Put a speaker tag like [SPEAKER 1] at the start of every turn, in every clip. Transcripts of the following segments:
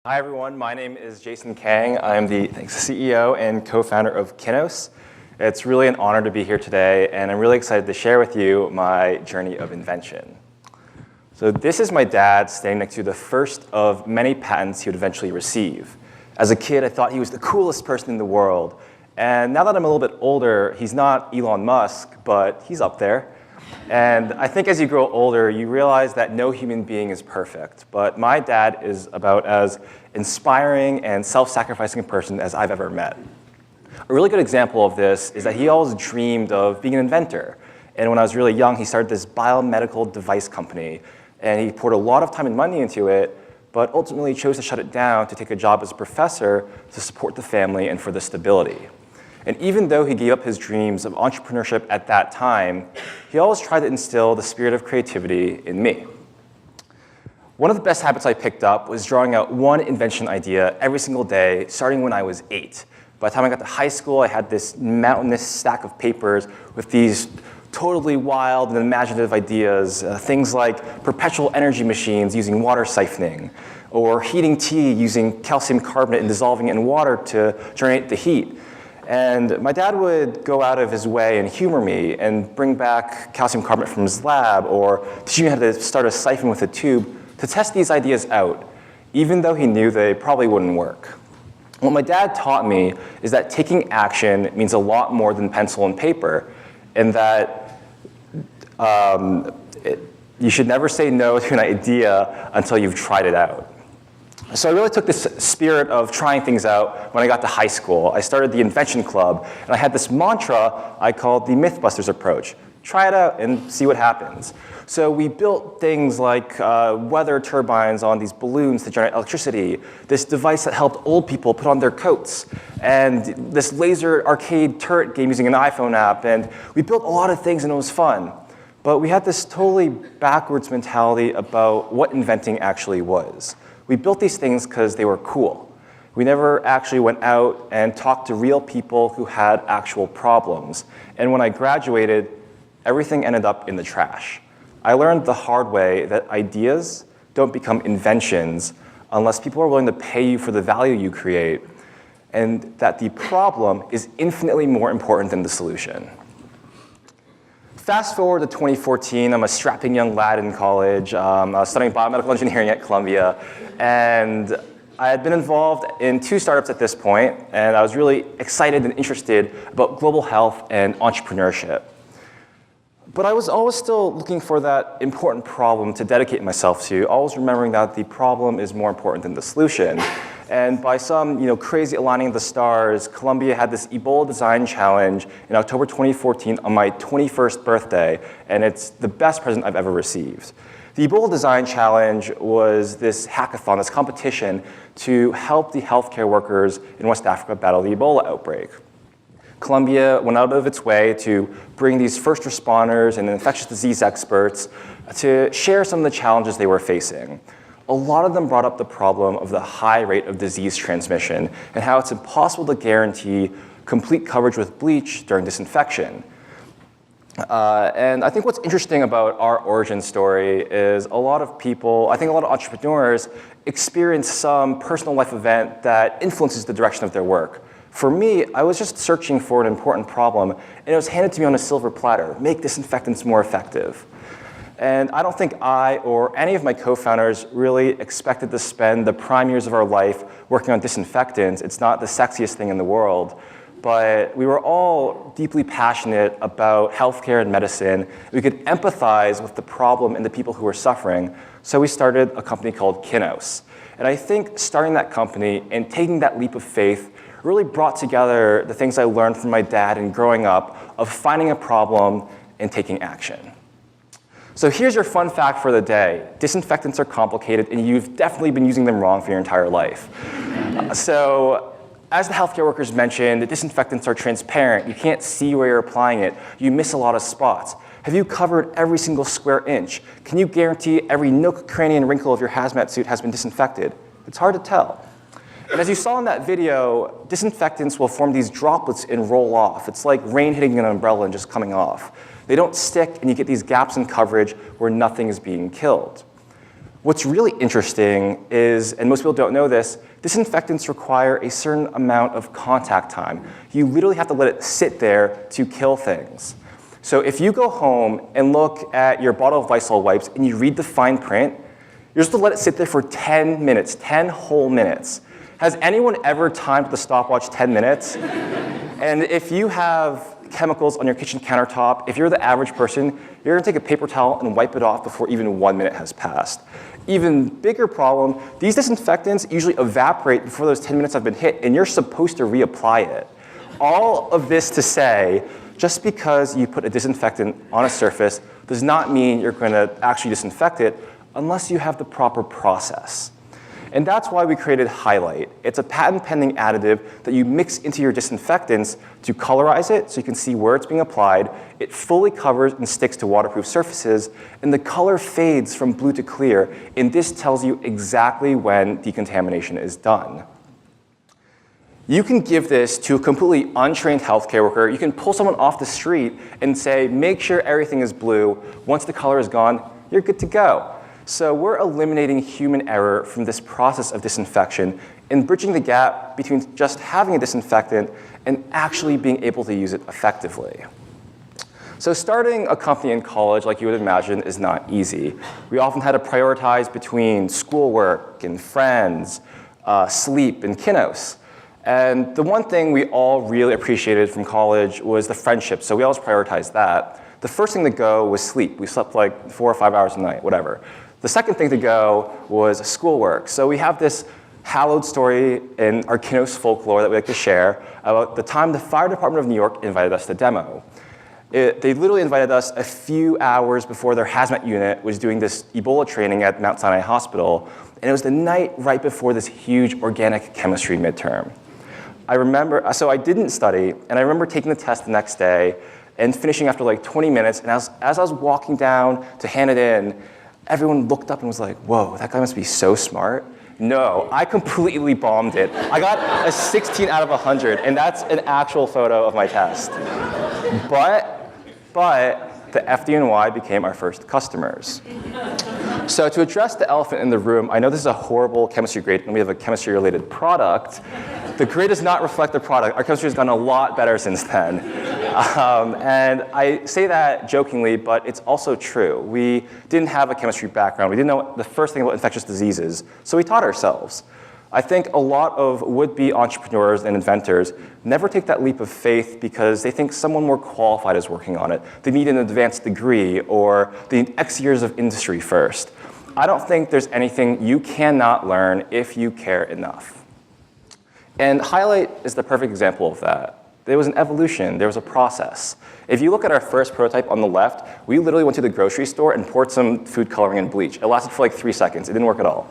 [SPEAKER 1] Hi everyone, my name is Jason Kang. I'm the CEO and co-founder of Kinos. It's really an honor to be here today, and I'm really excited to share with you my journey of invention. So this is my dad standing next to the first of many patents he would eventually receive. As a kid, I thought he was the coolest person in the world. And now that I'm a little bit older, he's not Elon Musk, but he's up there. And I think as you grow older, you realize that no human being is perfect. But my dad is about as inspiring and self-sacrificing a person as I've ever met. A really good example of this is that he always dreamed of being an inventor. And when I was really young, he started this biomedical device company. And he poured a lot of time and money into it, but ultimately chose to shut it down to take a job as a professor to support the family and for the stability. And even though he gave up his dreams of entrepreneurship at that time, he always tried to instill the spirit of creativity in me. One of the best habits I picked up was drawing out one invention idea every single day, starting when I was 8. By the time I got to high school, I had this mountainous stack of papers with these totally wild and imaginative ideas, things like perpetual energy machines using water siphoning, or heating tea using calcium carbonate and dissolving it in water to generate the heat. And my dad would go out of his way and humor me and bring back calcium carbonate from his lab or teach me how to start a siphon with a tube to test these ideas out, even though he knew they probably wouldn't work. What my dad taught me is that taking action means a lot more than pencil and paper, and that you should never say no to an idea until you've tried it out. So I really took this spirit of trying things out when I got to high school. I started the Invention Club, and I had this mantra I called the Mythbusters Approach. Try it out and see what happens. So we built things like weather turbines on these balloons to generate electricity, this device that helped old people put on their coats, and this laser arcade turret game using an iPhone app. And we built a lot of things, and it was fun. But we had this totally backwards mentality about what inventing actually was. We built these things because they were cool. We never actually went out and talked to real people who had actual problems. And when I graduated, everything ended up in the trash. I learned the hard way that ideas don't become inventions unless people are willing to pay you for the value you create, and that the problem is infinitely more important than the solution. Fast forward to 2014, I'm a strapping young lad in college. I was studying biomedical engineering at Columbia, and I had been involved in 2 startups at this point, and I was really excited and interested about global health and entrepreneurship. But I was always still looking for that important problem to dedicate myself to, always remembering that the problem is more important than the solution. And by some crazy aligning of the stars, Columbia had this Ebola design challenge in October 2014 on my 21st birthday, and it's the best present I've ever received. The Ebola design challenge was this hackathon, this competition to help the healthcare workers in West Africa battle the Ebola outbreak. Columbia went out of its way to bring these first responders and infectious disease experts to share some of the challenges they were facing. A lot of them brought up the problem of the high rate of disease transmission and how it's impossible to guarantee complete coverage with bleach during disinfection. And I think what's interesting about our origin story is a lot of people, I think a lot of entrepreneurs experience some personal life event that influences the direction of their work. For me, I was just searching for an important problem, and it was handed to me on a silver platter: make disinfectants more effective. And I don't think I or any of my co-founders really expected to spend the prime years of our life working on disinfectants. It's not the sexiest thing in the world. But we were all deeply passionate about healthcare and medicine. We could empathize with the problem and the people who were suffering. So we started a company called Kinos. And I think starting that company and taking that leap of faith really brought together the things I learned from my dad and growing up of finding a problem and taking action. So here's your fun fact for the day. Disinfectants are complicated, and you've definitely been using them wrong for your entire life. So as the healthcare workers mentioned, the disinfectants are transparent. You can't see where you're applying it. You miss a lot of spots. Have you covered every single square inch? Can you guarantee every nook, cranny, and wrinkle of your hazmat suit has been disinfected? It's hard to tell. And as you saw in that video, disinfectants will form these droplets and roll off. It's like rain hitting an umbrella and just coming off. They don't stick, and you get these gaps in coverage where nothing is being killed. What's really interesting is, and most people don't know this, disinfectants require a certain amount of contact time. You literally have to let it sit there to kill things. So if you go home and look at your bottle of Lysol wipes and you read the fine print, you're supposed to let it sit there for 10 minutes, 10 whole minutes. Has anyone ever timed the stopwatch 10 minutes? And if you have chemicals on your kitchen countertop, if you're the average person, you're gonna take a paper towel and wipe it off before even 1 minute has passed. Even bigger problem, these disinfectants usually evaporate before those 10 minutes have been hit, and you're supposed to reapply it. All of this to say, just because you put a disinfectant on a surface does not mean you're gonna actually disinfect it unless you have the proper process. And that's why we created Highlight. It's a patent-pending additive that you mix into your disinfectants to colorize it so you can see where it's being applied. It fully covers and sticks to waterproof surfaces, and the color fades from blue to clear, and this tells you exactly when decontamination is done. You can give this to a completely untrained healthcare worker. You can pull someone off the street and say, make sure everything is blue. Once the color is gone, you're good to go. So we're eliminating human error from this process of disinfection and bridging the gap between just having a disinfectant and actually being able to use it effectively. So starting a company in college, like you would imagine, is not easy. We often had to prioritize between schoolwork and friends, sleep and kiddos. And the one thing we all really appreciated from college was the friendship, so we always prioritized that. The first thing to go was sleep. We slept like 4 or 5 hours a night, whatever. The second thing to go was schoolwork. So we have this hallowed story in our kiddos folklore that we like to share about the time the fire department of New York invited us to demo. They literally invited us a few hours before their hazmat unit was doing this Ebola training at Mount Sinai Hospital, and it was the night right before this huge organic chemistry midterm. I remember, so I didn't study, and I remember taking the test the next day and finishing after like 20 minutes, and as I was walking down to hand it in, everyone looked up and was like, whoa, that guy must be so smart. No, I completely bombed it. I got a 16 out of 100, and that's an actual photo of my test. But the FDNY became our first customers. So to address the elephant in the room, I know this is a horrible chemistry grade, and we have a chemistry-related product. The grade does not reflect the product. Our chemistry has gotten a lot better since then. And I say that jokingly, but it's also true. We didn't have a chemistry background. We didn't know the first thing about infectious diseases, so we taught ourselves. I think a lot of would-be entrepreneurs and inventors never take that leap of faith because they think someone more qualified is working on it. They need an advanced degree, or they need X years of industry first. I don't think there's anything you cannot learn if you care enough. And Highlight is the perfect example of that. There was an evolution, there was a process. If you look at our first prototype on the left, we literally went to the grocery store and poured some food coloring and bleach. It lasted for like 3 seconds, it didn't work at all.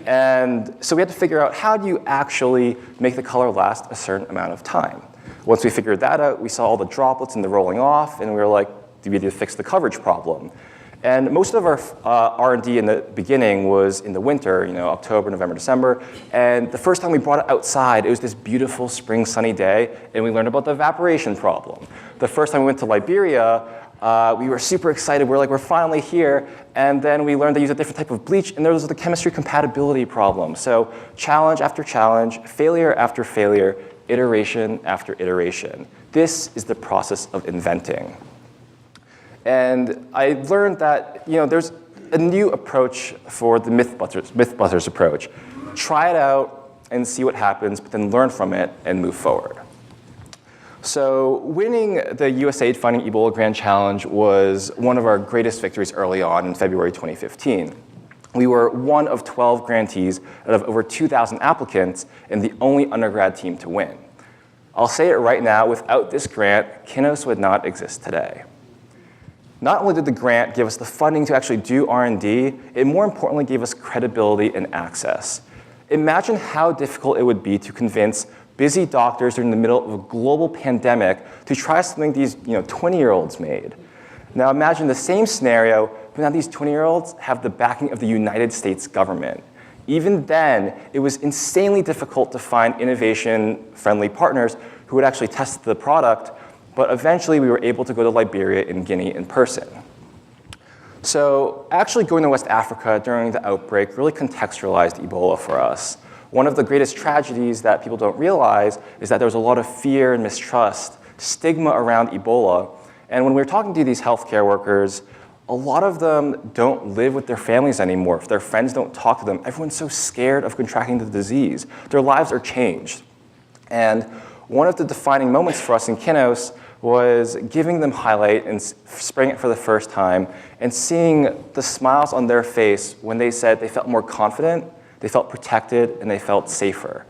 [SPEAKER 1] And so we had to figure out, how do you actually make the color last a certain amount of time? Once we figured that out, we saw all the droplets and the rolling off, and we were like, do we need to fix the coverage problem? And most of our R&D in the beginning was in the winter, October, November, December. And the first time we brought it outside, it was this beautiful spring sunny day, and we learned about the evaporation problem. The first time we went to Liberia, we were super excited. We're like, we're finally here. And then we learned to use a different type of bleach, and there was the chemistry compatibility problem. So challenge after challenge, failure after failure, iteration after iteration. This is the process of inventing. And I learned that there's a new approach for the Mythbusters approach. Try it out and see what happens, but then learn from it and move forward. So winning the USAID Finding Ebola Grand Challenge was one of our greatest victories early on in February 2015. We were one of 12 grantees out of over 2,000 applicants and the only undergrad team to win. I'll say it right now, without this grant, Kinnos would not exist today. Not only did the grant give us the funding to actually do R&D, it more importantly gave us credibility and access. Imagine how difficult it would be to convince busy doctors during the middle of a global pandemic to try something these 20-year-olds made. Now imagine the same scenario, but now these 20-year-olds have the backing of the United States government. Even then, it was insanely difficult to find innovation-friendly partners who would actually test the product, but eventually we were able to go to Liberia and Guinea in person. So actually going to West Africa during the outbreak really contextualized Ebola for us. One of the greatest tragedies that people don't realize is that there was a lot of fear and mistrust, stigma around Ebola. And when we were talking to these healthcare workers, a lot of them don't live with their families anymore. If their friends don't talk to them, everyone's so scared of contracting the disease. Their lives are changed. And one of the defining moments for us in Kinos was giving them Highlight and spraying it for the first time and seeing the smiles on their face when they said they felt more confident, they felt protected, and they felt safer.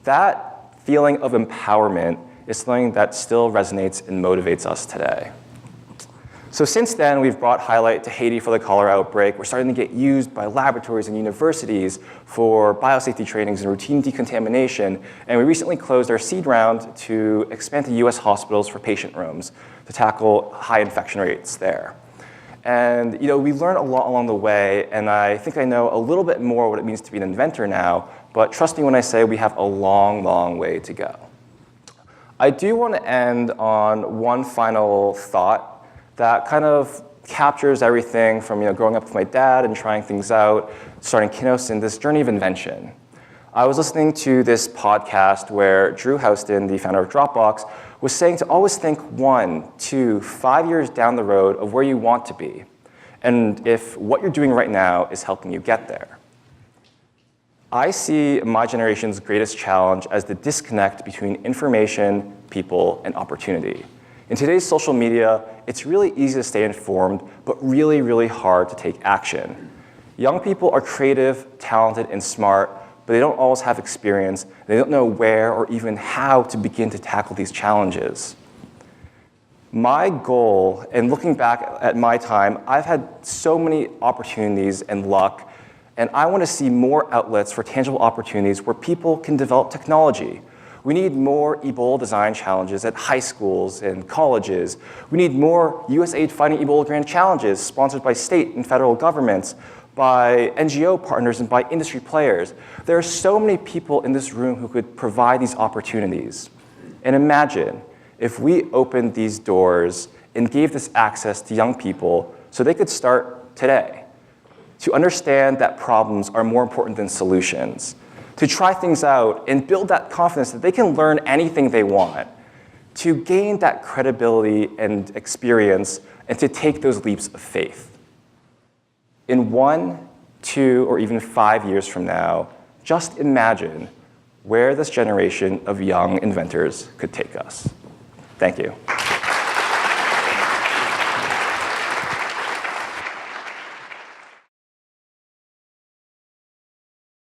[SPEAKER 1] That feeling of empowerment is something that still resonates and motivates us today. So since then, we've brought Highlight to Haiti for the cholera outbreak. We're starting to get used by laboratories and universities for biosafety trainings and routine decontamination. And we recently closed our seed round to expand to US hospitals for patient rooms to tackle high infection rates there. And we learned a lot along the way, and I think I know a little bit more what it means to be an inventor now, but trust me when I say we have a long, long way to go. I do want to end on one final thought that kind of captures everything from growing up with my dad and trying things out, starting Kinos, and this journey of invention. I was listening to this podcast where Drew Houston, the founder of Dropbox, was saying to always think 1, 2, 5 years down the road of where you want to be, and if what you're doing right now is helping you get there. I see my generation's greatest challenge as the disconnect between information, people, and opportunity. In today's social media, it's really easy to stay informed, but really, really hard to take action. Young people are creative, talented, and smart, but they don't always have experience. They don't know where or even how to begin to tackle these challenges. My goal, and looking back at my time, I've had so many opportunities and luck, and I want to see more outlets for tangible opportunities where people can develop technology. We need more Ebola design challenges at high schools and colleges. We need more USAID Fighting Ebola Grant Challenges sponsored by state and federal governments, by NGO partners, and by industry players. There are so many people in this room who could provide these opportunities. And imagine if we opened these doors and gave this access to young people so they could start today, to understand that problems are more important than solutions, to try things out and build that confidence that they can learn anything they want, to gain that credibility and experience, and to take those leaps of faith. In 1, 2, or even 5 years from now, just imagine where this generation of young inventors could take us. Thank you.